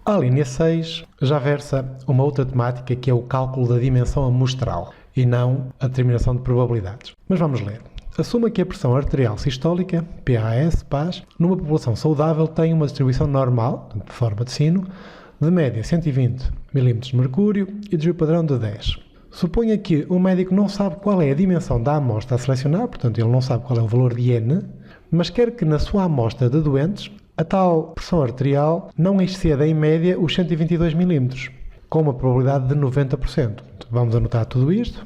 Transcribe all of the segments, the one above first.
A linha 6 já versa uma outra temática que é o cálculo da dimensão amostral e não a determinação de probabilidades. Mas vamos ler. Assuma que a pressão arterial sistólica, PAS, numa população saudável tem uma distribuição normal, de forma de sino, de média 120 mm de mercúrio e desvio padrão de 10. Suponha que o médico não sabe qual é a dimensão da amostra a selecionar, portanto ele não sabe qual é o valor de N, mas quer que na sua amostra de doentes a tal pressão arterial não exceda em média os 122 mm, com uma probabilidade de 90%. Vamos anotar tudo isto.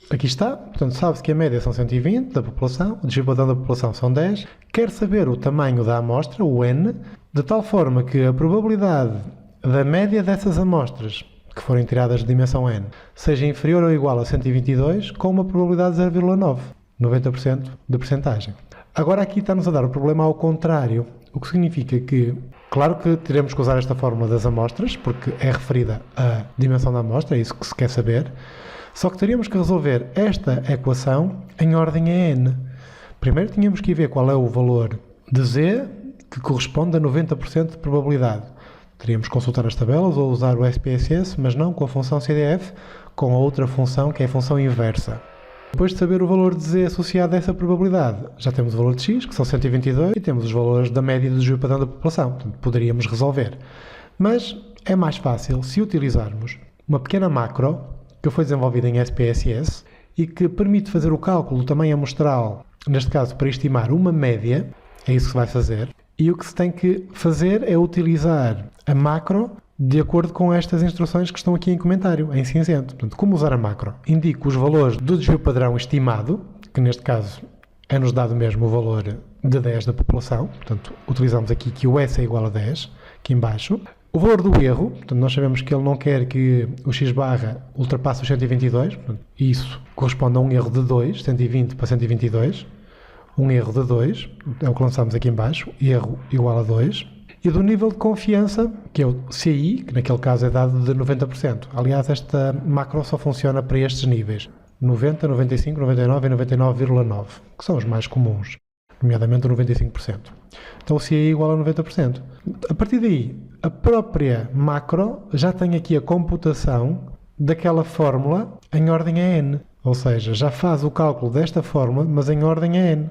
Aqui está, portanto sabe-se que a média são 120 da população, o desvio padrão da população são 10, quer saber o tamanho da amostra, o N, de tal forma que a probabilidade da média dessas amostras que forem tiradas de dimensão N seja inferior ou igual a 122 com uma probabilidade de 0,9, 90% de percentagem. Agora aqui está-nos a dar o problema ao contrário, o que significa que, claro que teremos que usar esta fórmula das amostras, porque é referida à dimensão da amostra, é isso que se quer saber, só que teríamos que resolver esta equação em ordem a N. Primeiro tínhamos que ir ver qual é o valor de Z que corresponde a 90% de probabilidade. Teríamos que consultar as tabelas ou usar o SPSS, mas não com a função CDF, com a outra função que é a função inversa. Depois de saber o valor de Z associado a essa probabilidade, já temos o valor de X, que são 122, e temos os valores da média do desvio padrão da população. Portanto, poderíamos resolver. Mas é mais fácil se utilizarmos uma pequena macro que foi desenvolvida em SPSS e que permite fazer o cálculo do tamanho amostral, neste caso para estimar uma média, é isso que se vai fazer, e o que se tem que fazer é utilizar a macro de acordo com estas instruções que estão aqui em comentário, em cinzento. Portanto, como usar a macro? Indico os valores do desvio padrão estimado, que neste caso é-nos dado mesmo o valor de 10 da população, portanto, utilizamos aqui que o S é igual a 10, aqui em baixo. O valor do erro, portanto, nós sabemos que ele não quer que o x barra ultrapasse os 122, portanto, isso corresponde a um erro de 2, 120 para 122, um erro de 2, é o que lançamos aqui em baixo, erro igual a 2, e do nível de confiança, que é o CI, que naquele caso é dado de 90%. Aliás, esta macro só funciona para estes níveis, 90, 95, 99 e 99,9, que são os mais comuns, nomeadamente o 95%. Então o CI é igual a 90%. A partir daí, a própria macro já tem aqui a computação daquela fórmula em ordem a N, ou seja, já faz o cálculo desta fórmula, mas em ordem a N,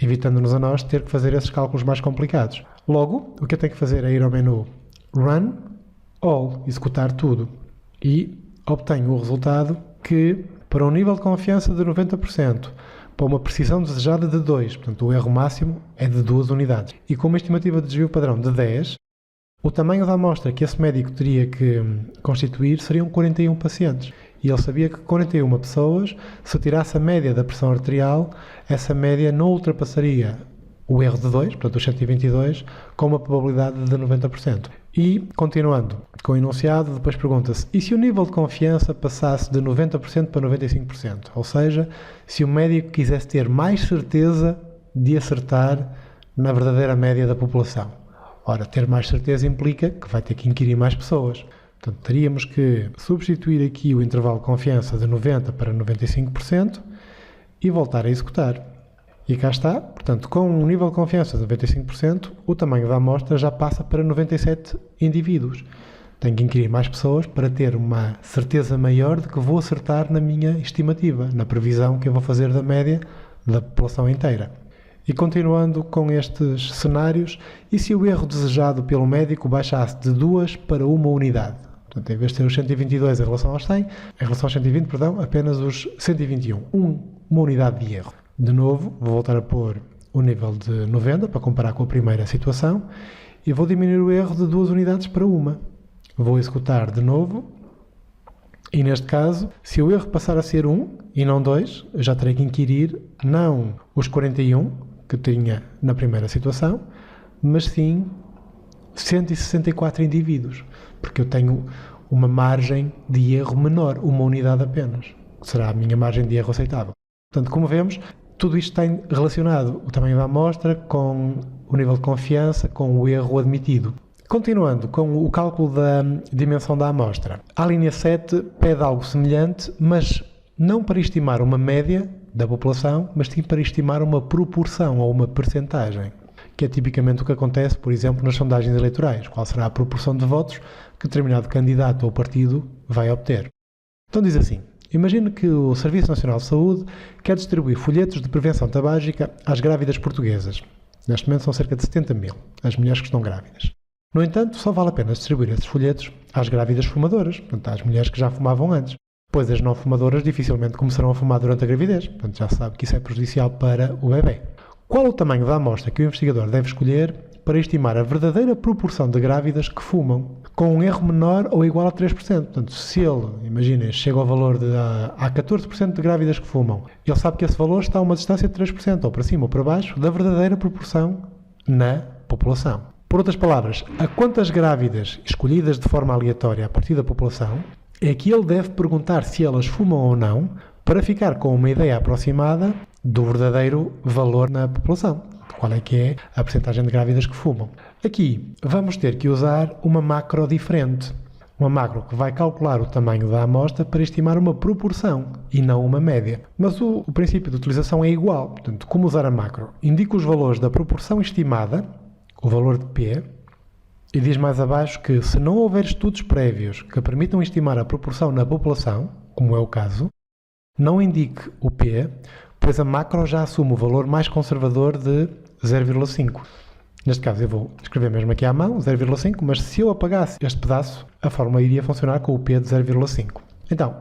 evitando-nos a nós ter que fazer esses cálculos mais complicados. Logo, o que eu tenho que fazer é ir ao menu Run All, executar tudo, e obtenho o resultado que, para um nível de confiança de 90%, para uma precisão desejada de 2, portanto o erro máximo é de 2 unidades, e com uma estimativa de desvio padrão de 10, o tamanho da amostra que esse médico teria que constituir seriam 41 pacientes. E ele sabia que 41 pessoas, se tirasse a média da pressão arterial, essa média não ultrapassaria o erro de 2, portanto os 122, com uma probabilidade de 90%. E, continuando com o enunciado, depois pergunta-se, e se o nível de confiança passasse de 90% para 95%? Ou seja, se o médico quisesse ter mais certeza de acertar na verdadeira média da população. Ora, ter mais certeza implica que vai ter que inquirir mais pessoas. Portanto, teríamos que substituir aqui o intervalo de confiança de 90% para 95% e voltar a executar. E cá está, portanto, com um nível de confiança de 95%, o tamanho da amostra já passa para 97 indivíduos. Tenho que inquirir mais pessoas para ter uma certeza maior de que vou acertar na minha estimativa, na previsão que eu vou fazer da média da população inteira. E continuando com estes cenários, e se o erro desejado pelo médico baixasse de 2 para 1 unidade? Portanto, em vez de ter os 122 em relação aos 100, em relação aos 120, perdão, apenas os 121, uma unidade de erro. De novo, vou voltar a pôr o nível de 90 para comparar com a primeira situação e vou diminuir o erro de 2 unidades para 1. Vou executar de novo e neste caso, se o erro passar a ser 1 e não 2, eu já terei que inquirir não os 41 que tinha na primeira situação, mas sim 164 indivíduos, porque eu tenho uma margem de erro menor, uma unidade apenas, que será a minha margem de erro aceitável. Portanto, como vemos, tudo isto tem relacionado o tamanho da amostra com o nível de confiança, com o erro admitido. Continuando com o cálculo da dimensão da amostra, a linha 7 pede algo semelhante, mas não para estimar uma média da população, mas sim para estimar uma proporção ou uma percentagem. que é tipicamente o que acontece, por exemplo, nas sondagens eleitorais. Qual será a proporção de votos que determinado candidato ou partido vai obter? Então diz assim: imagine que o Serviço Nacional de Saúde quer distribuir folhetos de prevenção tabágica às grávidas portuguesas. Neste momento são cerca de 70 mil, as mulheres que estão grávidas. No entanto, só vale a pena distribuir esses folhetos às grávidas fumadoras, portanto, às mulheres que já fumavam antes, pois as não fumadoras dificilmente começarão a fumar durante a gravidez, portanto já se sabe que isso é prejudicial para o bebê. Qual o tamanho da amostra que o investigador deve escolher para estimar a verdadeira proporção de grávidas que fumam, com um erro menor ou igual a 3%? Portanto, se ele, imaginem, chega ao valor de há 14% de grávidas que fumam, ele sabe que esse valor está a uma distância de 3%, ou para cima ou para baixo, da verdadeira proporção na população. Por outras palavras, a quantas grávidas escolhidas de forma aleatória a partir da população é que ele deve perguntar se elas fumam ou não, para ficar com uma ideia aproximada do verdadeiro valor na população. Qual é que é a percentagem de grávidas que fumam? Aqui vamos ter que usar uma macro diferente. Uma macro que vai calcular o tamanho da amostra para estimar uma proporção e não uma média. Mas o princípio de utilização é igual. Portanto, como usar a macro? Indica os valores da proporção estimada, o valor de P, e diz mais abaixo que se não houver estudos prévios que permitam estimar a proporção na população, como é o caso, não indique o P, pois a macro já assume o valor mais conservador de 0,5. Neste caso eu vou escrever mesmo aqui à mão, 0,5, mas se eu apagasse este pedaço, a fórmula iria funcionar com o P de 0,5. Então,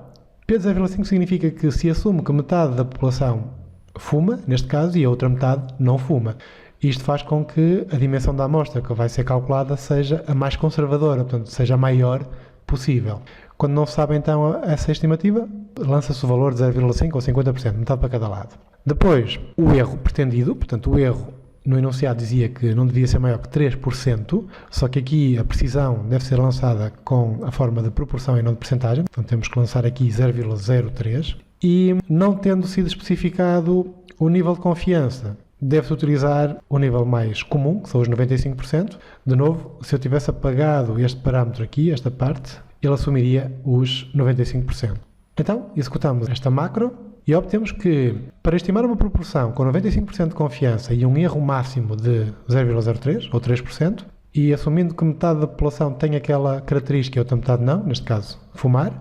P de 0,5 significa que se assume que metade da população fuma, neste caso, e a outra metade não fuma. Isto faz com que a dimensão da amostra que vai ser calculada seja a mais conservadora, portanto, seja a maior possível. Quando não se sabe então essa estimativa, lança-se o valor de 0,5 ou 50%, metade para cada lado. Depois, o erro pretendido, portanto, o erro no enunciado dizia que não devia ser maior que 3%, só que aqui a precisão deve ser lançada com a forma de proporção e não de percentagem, portanto temos que lançar aqui 0,03. E não tendo sido especificado o nível de confiança, deve-se utilizar o nível mais comum, que são os 95%. De novo, se eu tivesse apagado este parâmetro aqui, esta parte, ele assumiria os 95%. Então, executamos esta macro e obtemos que, para estimar uma proporção com 95% de confiança e um erro máximo de 0,03 ou 3%, e assumindo que metade da população tem aquela característica e outra metade não, neste caso, fumar,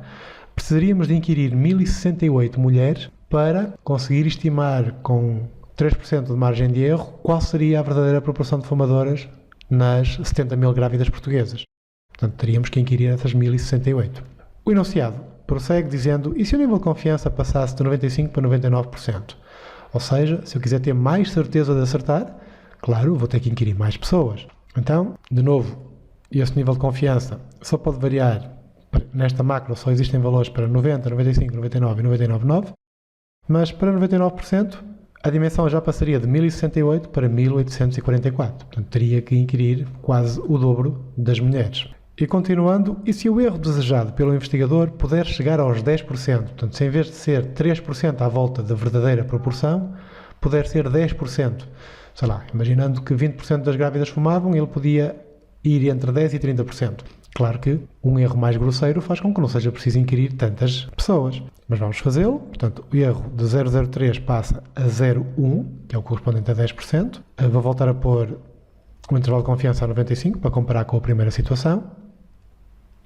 precisaríamos de inquirir 1068 mulheres para conseguir estimar com 3% de margem de erro qual seria a verdadeira proporção de fumadoras nas 70 mil grávidas portuguesas. Portanto, teríamos que inquirir essas 1068. O enunciado prossegue dizendo: e se o nível de confiança passasse de 95% para 99%? Ou seja, se eu quiser ter mais certeza de acertar, claro, vou ter que inquirir mais pessoas. Então, de novo, esse nível de confiança só pode variar. Nesta macro só existem valores para 90%, 95%, 99% e 99,9%, mas para 99%, a dimensão já passaria de 1068 para 1844. Portanto, teria que inquirir quase o dobro das mulheres. E continuando, e se o erro desejado pelo investigador puder chegar aos 10%, portanto, se em vez de ser 3% à volta da verdadeira proporção, puder ser 10%, sei lá, imaginando que 20% das grávidas fumavam, ele podia ir entre 10% e 30%. Claro que um erro mais grosseiro faz com que não seja preciso inquirir tantas pessoas. Mas vamos fazê-lo. Portanto, o erro de 0,03 passa a 0,1, que é o correspondente a 10%. Vou voltar a pôr o intervalo de confiança a 95 para comparar com a primeira situação.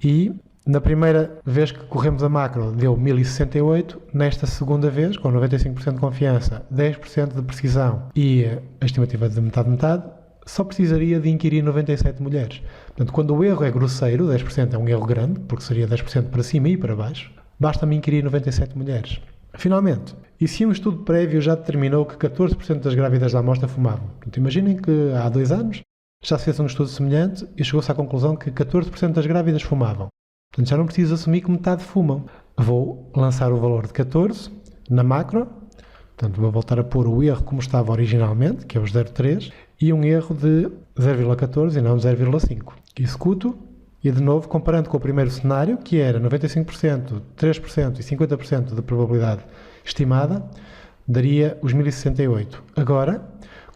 E na primeira vez que corremos a macro deu 1068. Nesta segunda vez, com 95% de confiança, 10% de precisão e a estimativa de metade-metade, só precisaria de inquirir 97 mulheres. Portanto, quando o erro é grosseiro, 10% é um erro grande, porque seria 10% para cima e para baixo, basta-me inquirir 97 mulheres. Finalmente, e se um estudo prévio já determinou que 14% das grávidas da amostra fumavam? Portanto, imaginem que há 2 anos já se fez um estudo semelhante e chegou-se à conclusão que 14% das grávidas fumavam. Portanto, já não preciso assumir que metade fumam. Vou lançar o valor de 14 na macro. Portanto, vou voltar a pôr o erro como estava originalmente, que é o 0,3, e um erro de 0,14 e não 0,5. Executo e, de novo, comparando com o primeiro cenário, que era 95%, 3% e 50% de probabilidade estimada, daria os 1068. Agora,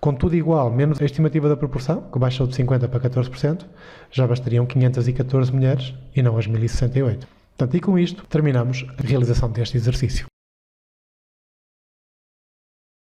com tudo igual, menos a estimativa da proporção, que baixou de 50% para 14%, já bastariam 514 mulheres e não as 1068. Portanto, e com isto terminamos a realização deste exercício.